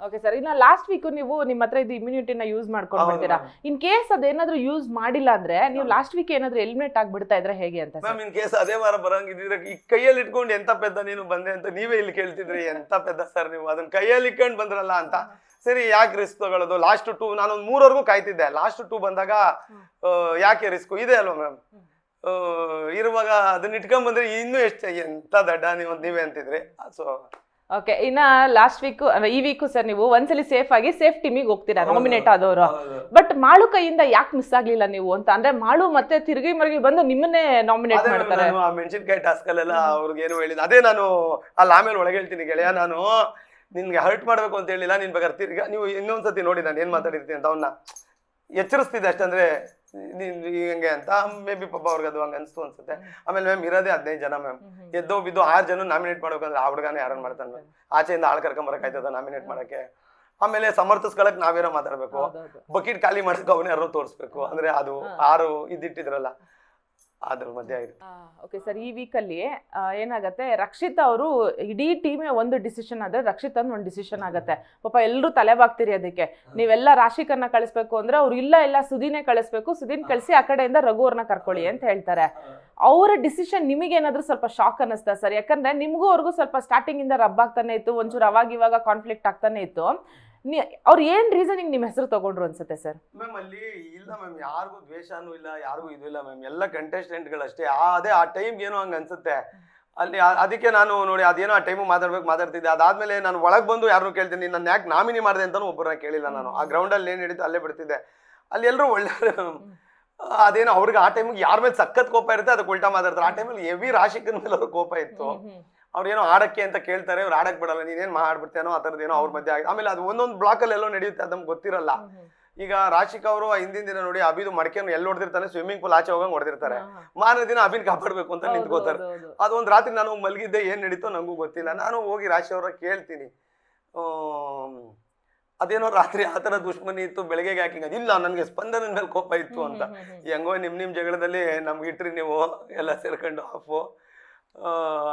Okay sir, ಇನ್ನ last week ನೀವು ನಿಮ್ಮ ಹತ್ರ ಇದು ಇಮ್ಯುನಿಟಿನ ಯೂಸ್ ಮಾಡ್ಕೊಂಡು ಬರ್ತೀರಾ. ಇನ್ ಕೇಸ್ ಅದೇನಾದ್ರೂ ಯೂಸ್ ಮಾಡಿಲ್ಲ ಅಂದ್ರೆ ನೀವು ಲಾಸ್ಟ್ ವೀಕ್ ಏನಾದ್ರೂ ಎಲಿಮಿನೇಟ್ ಆಗ್ಬಿಡ್ತಾ ಇದ್ರೆ ಹೇಗೆ ಅಂತ? ಮ್ಯಾಮ್ ಇನ್ ಕೇಸ್ ಅದೇ ವಾರ ಬರಂಗಿದ್ರೆ ಈ ಕೈಯಲ್ಲಿ ಇಟ್ಕೊಂಡು ಎಂತ ಪೆದ್ದ ನೀನು ಬಂದೆ ಅಂತ ನೀವೇ ಇಲ್ಲಿ ಕೇಳ್ತಿದ್ರಿ. ಎಂತ ಪೆದ್ದ ಸರ್ ನೀವು ಅದನ್ನ ಕೈಯಲ್ಲಿ ಇಟ್ಕೊಂಡು ಬಂದ್ರಲ್ಲ ಅಂತ. ಸರಿ, ಯಾಕೆ ರಿಸ್ಕ್ ತಗೊಳ್ಳೋದು? ಲಾಸ್ಟ್ 2 ನಾನೊಂದು 3ವರೆಗೂ ಕಾಯ್ತಿದ್ದೆ. ಲಾಸ್ಟ್ 2 ಬಂದಾಗ ಯಾಕೆ ರಿಸ್ಕ್ ಇದೆ ಅಲ್ವಾ ಮ್ಯಾಮ್, ಇರುವಾಗ ಅದನ್ನ ಇಟ್ಕೊಂಡ್ ಬಂದ್ರೆ ಇನ್ನೂ ಎಷ್ಟು ಎಂತ ದಡ್ಡ ನೀವೇ ಅಂತಿದ್ರಿ. ಸೊ ಓಕೆ, ಇನ್ನ ಲಾಸ್ಟ್ ವೀಕ್ ಈ ವೀಕು ಸರ್ ನೀವು ಒಂದ್ಸಲಿ ಸೇಫ್ ಆಗಿ ಸೇಫ್ ಟೀಮಿಗೆ ಹೋಗ್ತೀರಾ ನಾಮಿನೇಟ್ ಆದವರು. ಬಟ್ ಮಾಳು ಕೈಯಿಂದ ಯಾಕೆ ಮಿಸ್ ಆಗ್ಲಿಲ್ಲ ನೀವು ಅಂತ? ಅಂದ್ರೆ ಮಾಳು ಮತ್ತೆ ತಿರುಗಿ ಮರುಗಿ ಬಂದು ನಿಮ್ಮನ್ನೇ ನಾಮಿನೇಟ್ ಮಾಡ್ತಾರೆ. ಆ ಮೆಣಸಿನ್ಕಾಯಿ ಟಾಸ್ಕ್ ಅಲ್ಲೆಲ್ಲ ಅವ್ರಿಗೆ ಏನು ಹೇಳಿದ ಅದೇ ನಾನು ಅಲ್ಲಿ ಆಮೇಲೆ ಒಳಗೆ ಹೇಳ್ತೀನಿ ಗೆಳೆಯ, ನಾನು ನಿನ್ಗೆ ಹರ್ಟ್ ಮಾಡ್ಬೇಕು ಅಂತ ಹೇಳಿಲ್ಲ, ನಿನ್ ಬೇಕಾದ್ರೆ ತಿರ್ಗಿ ನೀವು ಇನ್ನೊಂದ್ಸತಿ ನೋಡಿ ನಾನು ಏನ್ ಮಾತಾಡಿರ್ತೀನಿ ಅಂತ ಅವನ್ನ ಎಚ್ಚರಿಸ್ತಿದ್ದೆ ಅಷ್ಟಂದ್ರೆ ಹಿಂಗೆ ಅಂತ. ಮೇ ಬಿ ಪಾಪ ಅವ್ರಿಗೆ ಅದು ಹಂಗೆ ಅನ್ಸ್ತು ಅನ್ಸುತ್ತೆ. ಆಮೇಲೆ ಮ್ಯಾಮ್ ಇರೋದೇ 15 ಜನ ಮ್ಯಾಮ್, ಎದ್ದೋ ಬಿದ್ದು 6 ಜನ ನಾಮಿನೇಟ್ ಮಾಡ್ಬೇಕಂದ್ರೆ ಆ ಹುಡುಗನೇ ಯಾರನ್ನ ಮಾಡ್ತಾನೆ ಮ್ಯಾಮ್. ಆಚೆಯಿಂದ ಆಳ್ ಕರ್ಕೊಂಬರಕಾಯ್ತದ ನಾಮಿನೇಟ್ ಮಾಡಕ್ಕೆ. ಆಮೇಲೆ ಸಮರ್ಥಿಸ್ಕೊಳಕ್ ನಾವೇನೋ ಮಾತಾಡ್ಬೇಕು, ಬಕೆಟ್ ಖಾಲಿ ಮಾಡಕ್ಕೆ ಅವನೇ ಯಾರೋ ತೋರಿಸ್ಬೇಕು. ಅಂದ್ರೆ ಅದು 6 ಇದ್ದಿಟ್ಟಿದ್ರಲ್ಲ ಅದ್ರ ಮಧ್ಯೆ ಆಗಿದೆ. ಓಕೆ ಸರ್, ಈ ವೀಕಲ್ಲಿ ಏನಾಗತ್ತೆ, ರಕ್ಷಿತ್ ಅವರು ಇಡೀ ಟೀಮೇ ಒಂದು ಡಿಸಿಷನ್ ಆದ್ರೆ ರಕ್ಷಿತ್ ಒಂದು ಡಿಸಿಷನ್ ಆಗತ್ತೆ. ಪಾಪ ಎಲ್ಲರೂ ತಲೆಬಾಗ್ತೀರಿ ಅದಕ್ಕೆ. ನೀವೆಲ್ಲ ರಾಶಿಕನ್ನ ಕಳಿಸ್ಬೇಕು ಅಂದ್ರೆ ಅವ್ರು ಇಲ್ಲ ಸುದಿನೇ ಕಳಿಸ್ಬೇಕು, ಸುದಿನ್ ಕಳಿಸಿ ಆ ಕಡೆಯಿಂದ ರಘುವರ್ನ ಕರ್ಕೊಳ್ಳಿ ಅಂತ ಹೇಳ್ತಾರೆ. ಅವರ ಡಿಸಿಷನ್ ನಿಮಗೆ ಏನಾದ್ರೂ ಸ್ವಲ್ಪ ಶಾಕ್ ಅನ್ನಿಸ್ತಾ ಸರ್? ಯಾಕಂದ್ರೆ ನಿಮ್ಗೂ ಅವ್ರಿಗೂ ಸ್ವಲ್ಪ ಸ್ಟಾರ್ಟಿಂಗ್ ಇಂದ ರಬ್ ಆಗ್ತಾನೆ ಇತ್ತು, ಒಂಚೂರು ಇವಾಗ ಕಾನ್ಫ್ಲಿಕ್ಟ್ ಆಗ್ತಾನೆ ಇತ್ತು. ಅವ್ರು ಏನ್ ರೀಸನಿಂಗ್ ನಿಮ್ ಹೆಸರು ತಗೊಂಡ್ರು ಅನ್ಸುತ್ತೆ ಸರ್? ಮ್ಯಾಮ್ ಅಲ್ಲಿ ಇಲ್ಲ ಮ್ಯಾಮ್, ಯಾರಿಗೂ ದ್ವೇಷನೂ ಇಲ್ಲ, ಯಾರಿಗೂ ಇದು ಇಲ್ಲ ಮ್ಯಾಮ್, ಎಲ್ಲ ಕಂಟೆಸ್ಟೆಂಟ್ಗಳಷ್ಟೇ. ಅದೇ ಆ ಟೈಮ್ ಏನೋ ಹಂಗ ಅನ್ಸುತ್ತೆ ಅಲ್ಲಿ. ಅದಕ್ಕೆ ನಾನು ನೋಡಿ ಅದೇನೋ ಆ ಟೈಮು ಮಾತಾಡ್ತಿದ್ದೆ. ಅದಾದ್ಮೇಲೆ ನಾನು ಒಳಗೆ ಬಂದು ಯಾರನ್ನು ಕೇಳ್ತೀನಿ, ನನ್ನ ಯಾಕೆ ನಾಮಿನಿ ಮಾಡಿದೆ ಅಂತಾನು ಒಬ್ಬರನ್ನ ಕೇಳಿಲ್ಲ ನಾನು. ಆ ಗ್ರೌಂಡಲ್ಲಿ ಏನು ನಡೀತು ಅಲ್ಲೇ ಬಿಡ್ತಿದ್ದೆ. ಅಲ್ಲಿ ಎಲ್ಲರೂ ಒಳ್ಳೆ ಅದೇನೋ ಅವ್ರಿಗೆ ಆ ಟೈಮಿಗೆ ಯಾರ ಮೇಲೆ ಸಖತ್ ಕೋಪ ಇರುತ್ತೆ, ಅದಕ್ಕೆ ಉಲ್ಟಾ ಮಾತಾಡ್ತಾರೆ. ಆ ಟೈಮಲ್ಲಿ ಹೆವಿ ರಾಶಿಕನ ಮೇಲೆ ಅವ್ರ ಕೋಪ ಇತ್ತು. ಅವ್ರೇನೋ ಆಡಕ್ಕೆ ಅಂತ ಕೇಳ್ತಾರೆ, ಅವ್ರು ಆಡಕ್ ಬಿಡಲ್ಲ, ನೀನೇನ್ ಮಾಡ್ಬಿಡ್ತೇನೋ ಆ ಥರದ್ದೇನೋ ಅವ್ರ ಮಧ್ಯೆ ಆಗಿದೆ. ಆಮೇಲೆ ಅದು ಒಂದೊಂದು ಬ್ಲಾಕಲ್ಲಿ ಎಲ್ಲೋ ನಡೆಯುತ್ತೆ, ಅದು ನಮ್ಗೆ ಗೊತ್ತಿರಲ್ಲ. ಈಗ ರಾಶಿಕ್ ಅವರು ಹಿಂದಿನ ದಿನ ನೋಡಿ ಅಭಿದು ಮಡಕೆಯನ್ನು ಎಲ್ಲಿ ಹೊಡೆದಿರ್ತಾನೆ, ಸ್ವಿಮ್ಮಿಂಗ್ ಪೂಲ್ ಆಚೆ ಹೋಗಂಗ್ ಹೊಡೆದಿರ್ತಾರೆ. ಮಾರನೇ ದಿನ ಅಭಿನ್ ಕಾಪಾಡ್ಬೇಕು ಅಂತ ನಿಂತ್ಕೋತಾರೆ. ಅದೊಂದು ರಾತ್ರಿ ನಾನು ಮಲಗಿದ್ದೆ, ಏನ್ ನಡೀತೋ ನಂಗೂ ಗೊತ್ತಿಲ್ಲ. ನಾನು ಹೋಗಿ ರಾಶಿ ಅವ್ರ ಕೇಳ್ತೀನಿ, ಅದೇನೋ ರಾತ್ರಿ ಆ ಥರ ದುಶ್ಮನಿ ಇತ್ತು, ಬೆಳಗ್ಗೆಗೆ ಹಾಕಿಂಗ ಇಲ್ಲ ನನಗೆ ಸ್ಪಂದನ ಮೇಲೆ ಕೋಪ ಇತ್ತು ಅಂತ. ಹೆಂಗೋ ನಿಮ್ ಜಗಳದಲ್ಲಿ ನಮ್ಗೆ ಇಟ್ರಿ ನೀವು ಎಲ್ಲ ಸೇರ್ಕೊಂಡು ಆಫು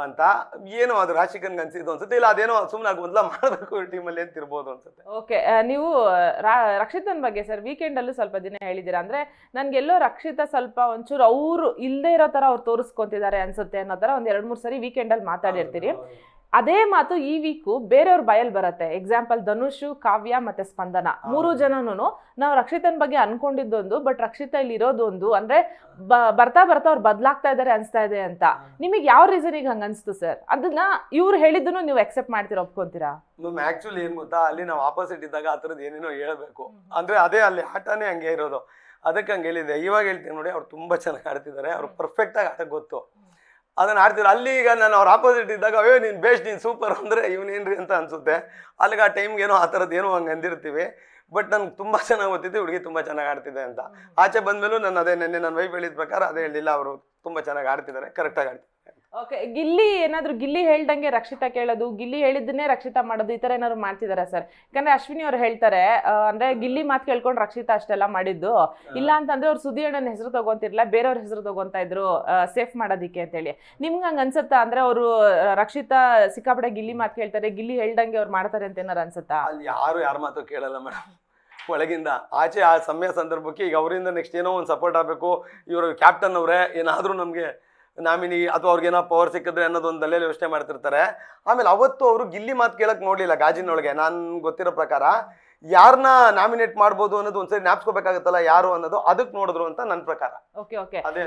ಅಂತ ಏನೋ ಅದು ರಾಶಿಕನ್ಗೆ ಅನ್ಸಿದ್ದು ಅನ್ಸುತ್ತೆ. ಇಲ್ಲ ಅದೇನೋ ಸುಮ್ಮನೆ ಮೊದಲ ಮಾಡಬೇಕು ಟೀಮಲ್ಲಿ ಅಂತ ಇರ್ಬೋದು ಅನ್ಸುತ್ತೆ. ಓಕೆ, ನೀವು ರಕ್ಷಿತನ್ ಬಗ್ಗೆ ಸರ್ ವೀಕೆಂಡ್ ಅಲ್ಲೂ ಸ್ವಲ್ಪ ದಿನ ಹೇಳಿದ್ದೀರಾ. ಅಂದ್ರೆ ನನ್ಗೆಲ್ಲೋ ರಕ್ಷಿತ ಸ್ವಲ್ಪ ಒಂಚೂರು ಅವ್ರು ಇಲ್ಲದೆ ಇರೋ ತರ ಅವ್ರು ತೋರಿಸ್ಕೊಂತಿದ್ದಾರೆ ಅನ್ಸುತ್ತೆ ಅನ್ನೋ ತರ ಒಂದ್ 2-3 ಸರಿ ವೀಕೆಂಡ್ ಅಲ್ಲಿ ಮಾತಾಡಿರ್ತೀರಿ. ಅದೇ ಮಾತು ಈ ವೀಕು ಬೇರೆಯವ್ರ ಬಯಲ್ ಬರುತ್ತೆ. ಎಕ್ಸಾಂಪಲ್ ಧನುಷ್, ಕಾವ್ಯ ಮತ್ತೆ ಸ್ಪಂದನ 3 ಜನನು ನಾವು ರಕ್ಷಿತನ್ ಬಗ್ಗೆ ಅನ್ಕೊಂಡಿದ್ದೊಂದು, ಬಟ್ ರಕ್ಷಿತ ಇಲ್ಲಿ ಇರೋದೊಂದು. ಅಂದ್ರೆ ಬರ್ತಾ ಅವ್ರು ಬದಲಾಗ್ತಾ ಇದಾರೆ ಅನ್ಸ್ತಾ ಇದೆ ಅಂತ. ನಿಮಗೆ ಯಾವ ರೀಸನಿಗೆ ಹಂಗ ಅನ್ಸ್ತು ಸರ್? ಅದನ್ನ ಇವ್ರು ಹೇಳಿದ್ದನ್ನು ನೀವು ಅಕ್ಸೆಪ್ಟ್ ಮಾಡ್ತೀರಾ, ಒಪ್ಕೊಂತೀರಾ? ಮ್ಯಾಮ್ ಆಕ್ಚುಲಿ ಏನ್ ಗೊತ್ತಾ, ಅಲ್ಲಿ ನಾವು ಆಪೋಸಿಟ್ ಇದ್ದಾಗ ಆ ಥರದ್ದು ಏನೇನೋ ಹೇಳ್ಬೇಕು ಅಂದ್ರೆ ಅದೇ ಅಲ್ಲಿ ಆಟನೇ ಹಂಗೆ ಇರೋದು. ಅದಕ್ಕೆ ಹಂಗೆ ಹೇಳಿದೆ. ಇವಾಗ ಹೇಳ್ತೀನಿ ನೋಡಿ, ಅವ್ರು ತುಂಬಾ ಚೆನ್ನಾಗಿ ಆಡ್ತಿದ್ದಾರೆ, ಅವ್ರು ಪರ್ಫೆಕ್ಟ್ ಆಗಿ ಆಟಕ್ಕೆ ಗೊತ್ತು, ಅದನ್ನ ಆಡ್ತಿದ್ರು. ಅಲ್ಲಿ ಈಗ ನಾನು ಅವ್ರ ಆಪೋಸಿಟ್ ಇದ್ದಾಗ ಅಯ್ಯೋ ನೀನ್ ಬೆಸ್ಟ್, ನೀನ್ ಸೂಪರ್ ಅಂದ್ರೆ ಇವನೇನ್ರಿ ಅಂತ ಅನ್ಸುತ್ತೆ. ಅಲ್ಲಿಗೆ ಆ ಟೈಮ್ಗೆ ಏನೋ ಆ ಥರದ್ದು ಏನೋ ಹಂಗೆ ಅಂದಿರ್ತೀವಿ. ಬಟ್ ನನ್ಗೆ ತುಂಬಾ ಚೆನ್ನಾಗಿ ಗೊತ್ತಿತ್ತು ಹುಡುಗಿ ತುಂಬಾ ಚೆನ್ನಾಗಿ ಆಡ್ತಿದೆ ಅಂತ. ಆಚೆ ಬಂದ್ಮೇಲೂ ನಾನು ಅದೇ ನೆನ್ನೆ ನನ್ನ ವೈಫ್ ಹೇಳಿದ ಪ್ರಕಾರ ಅದೇ ಹೇಳಿಲ್ಲ, ಅವರು ತುಂಬಾ ಚೆನ್ನಾಗಿ ಆಡ್ತಿದ್ದಾರೆ, ಕರೆಕ್ಟಾಗಿ ಆಡ್ತಿದ್ದಾರೆ. ಓಕೆ, ಗಿಲ್ಲಿ ಹೇಳ್ದಂಗೆ ರಕ್ಷಿತಾ ಕೇಳೋದು, ಗಿಲ್ಲಿ ಹೇಳಿದ್ದನ್ನೇ ರಕ್ಷಿತಾ ಮಾಡೋದು, ಈ ತರ ಏನಾದ್ರು ಮಾಡ್ತಿದಾರ ಸರ್? ಯಾಕಂದ್ರೆ ಅಶ್ವಿನಿ ಅವ್ರು ಹೇಳ್ತಾರೆ, ಅಂದ್ರೆ ಗಿಲ್ಲಿ ಮಾತು ಕೇಳ್ಕೊಂಡು ರಕ್ಷಿತಾ ಅಷ್ಟೆಲ್ಲ ಮಾಡಿದ್ದು ಇಲ್ಲ ಅಂತಂದ್ರೆ ಅವ್ರು ಸುದ್ದಿ ಅಣ್ಣನ ಹೆಸರು ತಗೊಂತಿರ್ಲಿಲ್ಲ, ಬೇರೆಯವ್ರ ಹೆಸರು ತಗೊಂತಾ ಇದ್ರು ಸೇಫ್ ಮಾಡೋದಿಕ್ಕೆ ಅಂತ ಹೇಳಿ. ನಿಮ್ಗೆ ಹಂಗ ಅನ್ಸುತ್ತಾ? ಅಂದ್ರೆ ಅವರು ರಕ್ಷಿತಾ ಸಿಕ್ಕಾಪಡೆ ಗಿಲ್ಲಿ ಮಾತು ಕೇಳ್ತಾರೆ, ಗಿಲ್ಲಿ ಹೇಳ್ದಂಗೆ ಅವ್ರು ಮಾಡ್ತಾರೆ ಅಂತ ಏನಾರು ಅನ್ಸುತ್ತಾ? ಅಲ್ಲಿ ಯಾರ ಮಾತು ಕೇಳಲ್ಲ ಮೇಡಮ್. ಒಳಗಿಂದ ಆಚೆ ಆ ಸಮಯ ಸಂದರ್ಭಕ್ಕೆ ಈಗ ಅವರಿಂದ ನೆಕ್ಸ್ಟ್ ಏನೋ ಒಂದು ಸಪೋರ್ಟ್ ಆಗಬೇಕು, ಇವರು ಕ್ಯಾಪ್ಟನ್ ಅವರೇ ಏನಾದರೂ ನಮಗೆ ನಾಮಿನಿ ಅಥವಾ ಅವ್ರಿಗೇನೋ ಪವರ್ ಸಿಕ್ಕಿದ್ರೆ ಅನ್ನೋದೊಂದು ಅಲ್ಲೇ ಯೋಚನೆ ಮಾಡ್ತಿರ್ತಾರೆ. ಆಮೇಲೆ ಅವತ್ತು ಅವರು ಗಿಲ್ಲಿ ಮಾತು ಕೇಳಕ್ ನೋಡ್ಲಿಲ್ಲ ಗಾಜಿನೊಳಗೆ. ನಾನು ಗೊತ್ತಿರೋ ಪ್ರಕಾರ ಯಾರನ್ನ ನಾಮಿನೇಟ್ ಮಾಡ್ಬೋದು ಅನ್ನೋದು ಒಂದ್ಸರಿ ಜ್ಞಾಪಿಸ್ಕೋಬೇಕಾಗತ್ತಲ್ಲ ಯಾರು ಅನ್ನೋದು, ಅದಕ್ಕೆ ನೋಡಿದ್ರು ಅಂತ ನನ್ನ ಪ್ರಕಾರ. ಓಕೆ, ಅದೇ